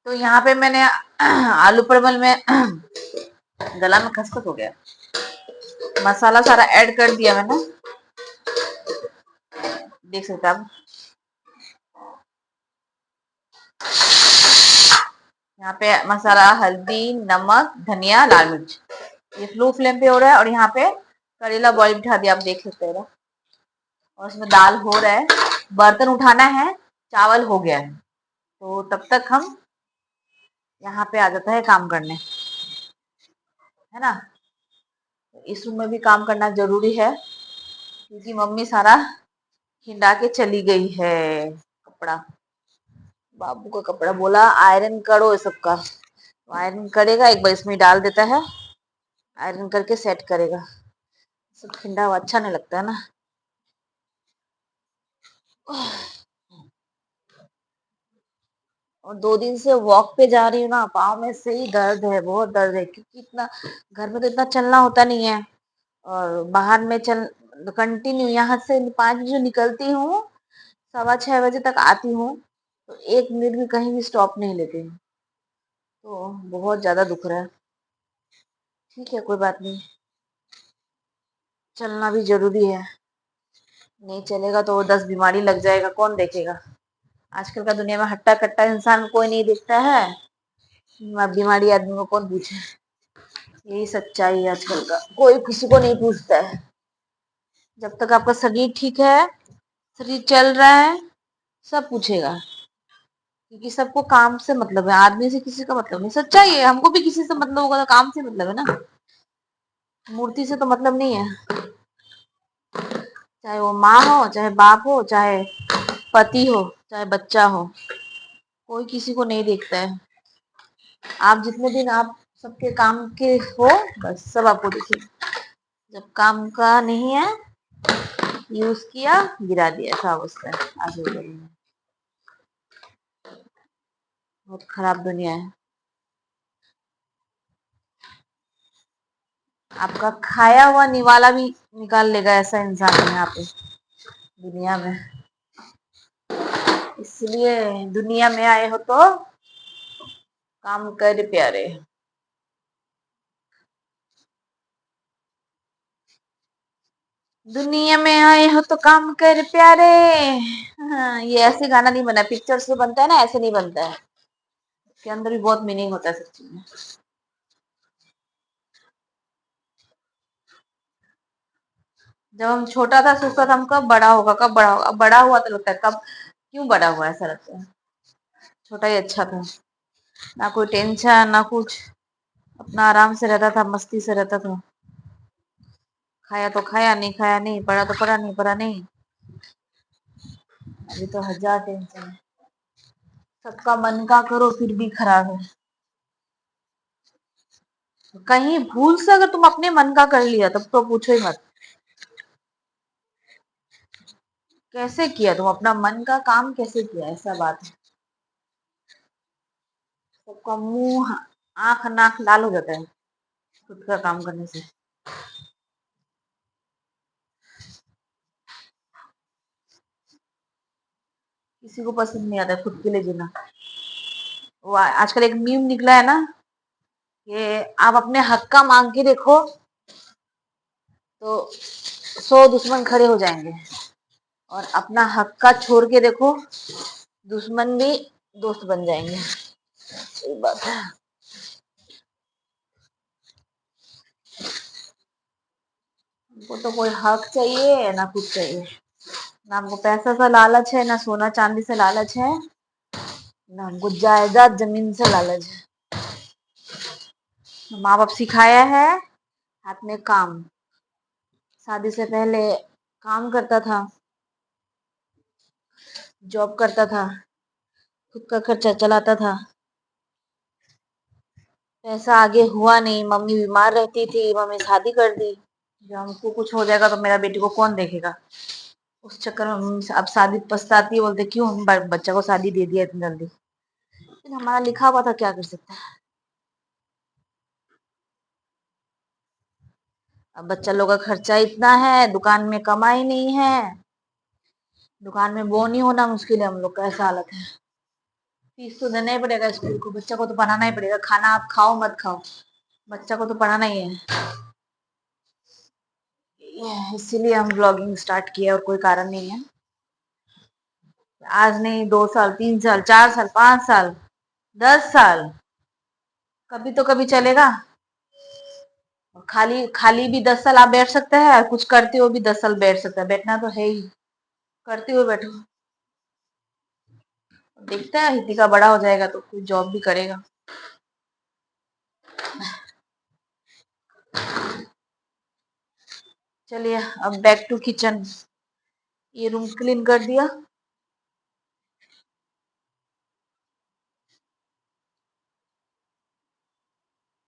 تو यहाँ पे मैंने आलू परवल में गला में खसखस हो गया, मसाला सारा ऐड कर दिया मैंने, देख सकते हैं आप। यहाँ पे मसाला, हल्दी, नमक, धनिया, लाल मिर्च, ये स्लो फ्लेम पे हो रहा है। और यहाँ पे करेला बॉईल बिठा दिया, आप देख सकते हैं। और उसमें दाल हो रहा है, बर्तन उठाना है, चावल हो गया है। तो तब तक हम यहाँ पे आ जाता है काम करने, है ना। इस रूम में भी काम करना जरूरी है, क्योंकि मम्मी सारा खिंडा के चली गई है। कपड़ा, बाबू का कपड़ा बोला आयरन करो ये सबका, तो आयरन करेगा, एक बार इसमें डाल देता है, आयरन करके सेट करेगा। सब खिंडा हुआ अच्छा नहीं लगता है ना। और 2 दिन से वॉक पे जा रही हूँ ना, पाँव में से ही दर्द है, बहुत दर्द है, क्योंकि इतना घर में तो इतना चलना होता नहीं है। और बाहर में चल कंटिन्यू, यहाँ से 5 बजे निकलती हूँ, 6:15 बजे तक आती हूँ, तो 1 मिनट भी कहीं भी स्टॉप नहीं लेती हूँ। तो बहुत ज्यादा दुख रहा है। ठीक है, कोई बात नहीं, चलना भी जरूरी है। नहीं चलेगा तो 10 बीमारी लग जाएगा, कौन देखेगा। आजकल का दुनिया में हट्टा कट्टा इंसान कोई नहीं दिखता है, बीमारी आदमी को कौन पूछे। यही सच्चाई है आजकल का, कोई किसी को नहीं पूछता है। जब तक आपका शरीर ठीक है, शरीर चल रहा है, सब पूछेगा, क्योंकि सबको काम से मतलब है, आदमी से किसी का मतलब नहीं। सच्चाई है, हमको भी किसी से मतलब होगा तो काम से मतलब है ना, मूर्ति से तो मतलब नहीं है। चाहे वो माँ हो, चाहे बाप हो, चाहे पति हो, चाहे बच्चा हो, कोई किसी को नहीं देखता है। आप जितने दिन आप सबके काम के हो, बस सब आपको दिखेगा। जब काम का नहीं है, यूज किया, गिरा दिया, ऐसा अवस्था है आज के दिन में। बहुत खराब दुनिया है। आपका खाया हुआ निवाला भी निकाल लेगा, ऐसा इंसान है यहाँ पे दुनिया में। इसलिए दुनिया में आए हो तो काम कर प्यारे। दुनिया में आए हो तो काम कर प्यारे। हाँ, ये ऐसे गाना नहीं बना, पिक्चर से बनता है ना, ऐसे नहीं बनता है। इसके अंदर भी बहुत मीनिंग होता है सच्ची में। जब हम छोटा था सोचता था हम कब बड़ा होगा, कब बड़ा होगा। अब बड़ा हुआ तो लगता है कब, क्यों बड़ा हुआ, ऐसा लगता है। छोटा ही अच्छा था, ना कोई टेंशन ना कुछ, अपना आराम से रहता था, मस्ती से रहता था। खाया तो खाया, नहीं खाया नहीं, पढ़ा तो पढ़ा, नहीं पढ़ा नहीं। अभी तो हजार टेंशन है। सबका मन का करो फिर भी खराब है। कहीं भूल से अगर तुम अपने मन का कर लिया तब तो पूछो ही मत। कैसे किया तुम अपना मन का काम, कैसे किया, ऐसा बात है। सबका मुंह, आंख नाक लाल हो जाता है खुद का काम करने से। किसी को पसंद नहीं आता खुद के लिए जीना। वो आजकल एक मीम निकला है ना, कि आप अपने हक का मांग के देखो तो 100 दुश्मन खड़े हो जाएंगे, और अपना हक का छोड़ के देखो, दुश्मन भी दोस्त बन जाएंगे। सही बात है। हमको तो कोई हक चाहिए ना कुछ चाहिए, ना हमको पैसा सा लालच है, ना सोना चांदी से लालच है, ना हमको जायदाद जमीन से लालच है। माँ बाप सिखाया है हाथ में काम। शादी से पहले काम करता था, जॉब करता था, खुद का खर्चा चलाता था। पैसा आगे हुआ नहीं, मम्मी बीमार रहती थी, मम्मी शादी कर दी। जब हमको कुछ हो जाएगा तो मेरा बेटी को कौन देखेगा, उस चक्कर में मम्मी अब शादी पछताती है, बोलते क्यों हम बच्चा को शादी दे दिया इतनी जल्दी। लेकिन हमारा लिखा हुआ था, क्या कर सकता है। अब बच्चा लोग का खर्चा इतना है, दुकान में कमाई नहीं है, दुकान में बोनी होना मुश्किल है, हम लोग का ऐसा हालत है। फीस तो देना ही पड़ेगा स्कूल को, बच्चा को तो पढ़ाना ही पड़ेगा। खाना आप खाओ मत खाओ, बच्चा को तो पढ़ाना ही है। इसीलिए हम ब्लॉगिंग स्टार्ट किया, और कोई कारण नहीं है। आज नहीं, 2 साल, 3 साल, 4 साल, 5 साल, 10 साल, कभी तो कभी चलेगा। और खाली खाली भी 10 साल आप बैठ सकते हैं, और कुछ करते हुए भी 10 साल बैठ सकते हैं। बैठना तो है ही, करते हुए बैठो। देखते हैं, हितिका बड़ा हो जाएगा तो कोई जॉब भी करेगा। चलिए अब बैक टू किचन। ये रूम क्लीन कर दिया।